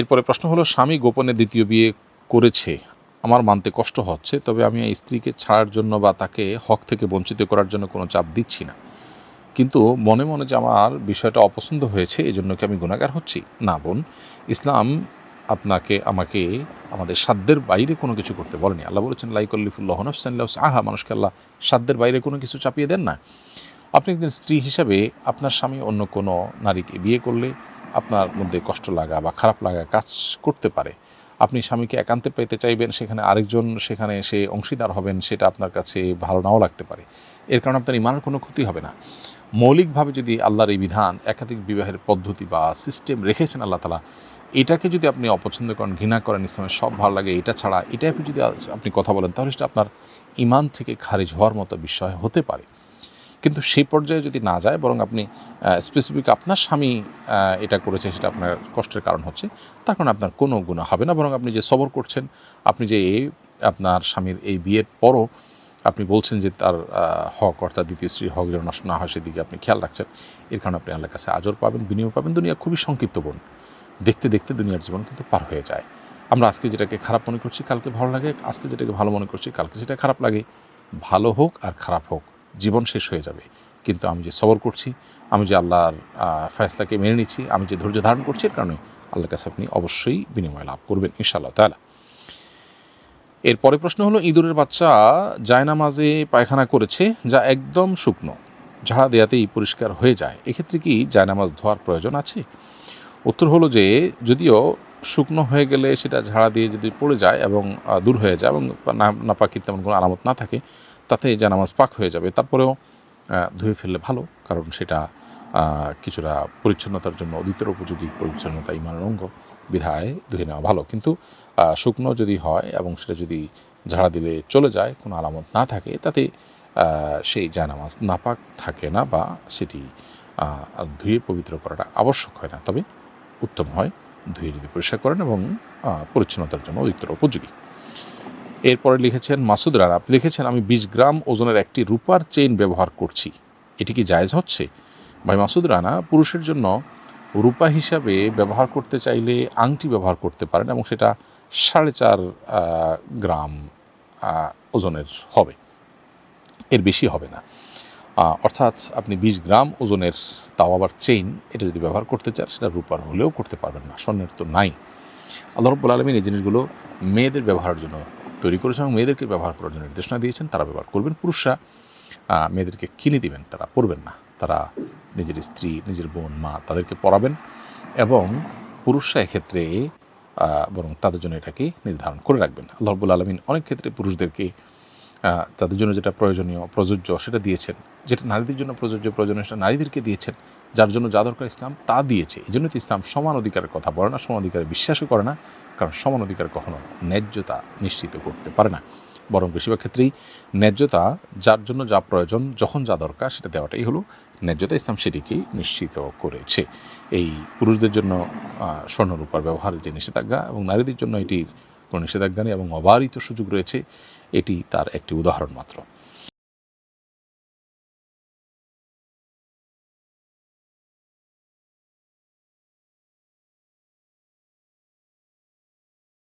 এরপরে প্রশ্ন হলো, স্বামী গোপনে দ্বিতীয় বিয়ে করেছে, আমার মানতে কষ্ট হচ্ছে, তবে আমি এই স্ত্রীকে ছাড়ার জন্য বা তাকে হক থেকে বঞ্চিত করার জন্য কোনো চাপ দিচ্ছি না, কিন্তু মনে মনে যে আমার বিষয়টা অপছন্দ হয়েছে এই জন্য কি আমি গুনাহগার হচ্ছি? না বোন, ইসলাম আমাকে আমাদের সাধ্যের বাইরে কোনো কিছু করতে বলেনি। আল্লাহ বলেছেন, লা ইউকাল্লিফুল্লাহু নাফসান ইল্লা উসআহা, মানুষকে আল্লাহ সাধ্যের বাইরে কোনো কিছু চাপিয়ে দেন না। আপনি একজন স্ত্রী হিসাবে আপনার স্বামী অন্য কোনো নারীকে বিয়ে করলে আপনার মধ্যে কষ্ট লাগা বা খারাপ লাগা কাজ করতে পারে। আপনি স্বামীকে একান্তে পেতে চাইবেন, সেখানে আরেকজন সেখানে সে অংশীদার হবেন, সেটা আপনার কাছে ভালো নাও লাগতে পারে। এর কারণে আপনার ঈমানের কোনো ক্ষতি হবে না। মৌলিকভাবে যদি আল্লাহর এই বিধান, একাধিক বিবাহের পদ্ধতি বা সিস্টেম রেখেছেন আল্লাহ তাআলা, এটাকে যদি আপনি অপছন্দ করেন, ঘৃণা করেন, ইসলামের সব ভালো লাগে এটা ছাড়া, এটাই যদি আপনি কথা বলেন, তাহলে সেটা আপনার ঈমান থেকে খারিজ হওয়ার মতো বিষয় হতে পারে। কিন্তু সেই পর্যায়ে যদি না যায়, বরং আপনি স্পেসিফিক আপনার স্বামী এটা করেছে, সেটা আপনার কষ্টের কারণ হচ্ছে, তার কারণে আপনার কোনো গুনাহ হবে না। বরং আপনি যে সবর করছেন, আপনি যে আপনার স্বামীর এই বিয়ের পরও আপনি বলছেন যে তার হক, অর্থাৎ দ্বিতীয় স্ত্রীর হক যেন নষ্ট না হয় সেদিকে আপনি খেয়াল রাখছেন, এর কারণে আপনি আল্লাহর কাছে আজর পাবেন, বিনিয়োগ পাবেন। দুনিয়া খুবই সংক্ষিপ্ত বোন, দেখতে দেখতে দুনিয়ার জীবন কিন্তু পার হয়ে যায়। আমরা আজকে যেটাকে খারাপ মনে করছি কালকে ভালো লাগে, আজকে যেটাকে ভালো মনে করছি কালকে সেটা খারাপ লাগে। ভালো হোক আর খারাপ হোক, জীবন শেষ হয়ে যাবে। কিন্তু আমি যে সবর করছি, আমি যে আল্লাহর ফয়সালাকে মেনে নিচ্ছি, আমি যে ধৈর্য ধারণ করছি, এর কারণে আল্লাহর কাছে আপনি অবশ্যই বিনিময় লাভ করবেন ইনশাআল্লাহ তাআলা। এরপরে প্রশ্ন হলো, ইঁদুরের বাচ্চা জায়নামাজে পায়খানা করেছে, যা একদম শুকনো, ঝাড়া দেওয়াতেই পরিষ্কার হয়ে যায়, এক্ষেত্রে কি জায়নামাজ ধোয়ার প্রয়োজন আছে? উত্তর হলো যে, যদিও শুকনো হয়ে গেলে সেটা ঝাড়া দিয়ে যদি পড়ে যায় এবং দূর হয়ে যায় এবং নাপাকির তেমন কোনো আলামত না থাকে, তাতে জায়নামাজ পাক হয়ে যাবে। তারপরেও ধুয়ে ফেললে ভালো, কারণ সেটা কিছুটা পরিচ্ছন্নতার জন্য অধিকতর উপযোগী। পরিচ্ছন্নতা ঈমানের অঙ্গ, বিধায় ধুয়ে নেওয়া ভালো। কিন্তু শুকনো যদি হয় এবং সেটা যদি ঝাড়া দিলে চলে যায়, কোনো আলামত না থাকে, তাতে সেই জায়নামাজ নাপাক থাকে না বা সেটি ধুয়ে পবিত্র করাটা আবশ্যক হয় না। তবে উত্তম হয় ধুয়ে যদি পরিষ্কার করেন এবং পরিচ্ছন্নতার জন্য অধিকতর উপযোগী। এরপরে লিখেছেন মাসুদ রানা, আপনি লিখেছেন, আমি 20 গ্রাম ওজনের একটি রূপার চেইন ব্যবহার করছি, এটি কি জায়েজ হচ্ছে? ভাই মাসুদ রানা, পুরুষের জন্য রূপা হিসাবে ব্যবহার করতে চাইলে আংটি ব্যবহার করতে পারেন এবং সেটা 4.5 গ্রাম ওজনের হবে, এর বেশি হবে না। অর্থাৎ আপনি 20 গ্রাম ওজনের, তাও আবার চেইন, এটা যদি ব্যবহার করতে চান, সেটা রূপার হলেও করতে পারবেন না, স্বর্ণের তো নাই। আল্লাহ রাব্বুল আলামিন এই জিনিসগুলো মেয়েদের ব্যবহারের জন্য তৈরি করেছেন এবং মেয়েদেরকে ব্যবহার করার জন্য নির্দেশনা দিয়েছেন, তারা ব্যবহার করবেন। পুরুষরা মেয়েদেরকে কিনে দিবেন, তারা পরবেন না। তারা নিজের স্ত্রী, নিজের বোন, মা, তাদেরকে পরাবেন এবং পুরুষরা এক্ষেত্রে বরং তাদের জন্য এটাকে নির্ধারণ করে রাখবেন। আল্লাহ রাব্বুল আলামিন অনেক ক্ষেত্রে পুরুষদেরকে তাদের জন্য যেটা প্রয়োজনীয়, প্রযোজ্য, সেটা দিয়েছেন। যেটা নারীদের জন্য প্রয়োজনীয় সেটা নারীদেরকে দিয়েছেন। যার জন্য যা দরকার ইসলাম তা দিয়েছে। এই জন্য তো ইসলাম সমান অধিকারের কথা বলে না, সমান অধিকারে বিশ্বাসও করে না। কারণ সমান অধিকার কখনো ন্যায্যতা নিশ্চিত করতে পারে না। বরং বেশিরভাগ ক্ষেত্রেই ন্যায্যতা, যার জন্য যা প্রয়োজন, যখন যা দরকার, সেটা দেওয়াটাই হলো ন্যায্যতা। ইসলাম সেটিকেই নিশ্চিত করেছে। এই পুরুষদের জন্য স্বর্ণরূপার ব্যবহারের যে নিষেধাজ্ঞা এবং নারীদের জন্য এটির কোনো নিষেধাজ্ঞা নেই এবং অবারিত সুযোগ রয়েছে, এটি তার একটি উদাহরণ মাত্র।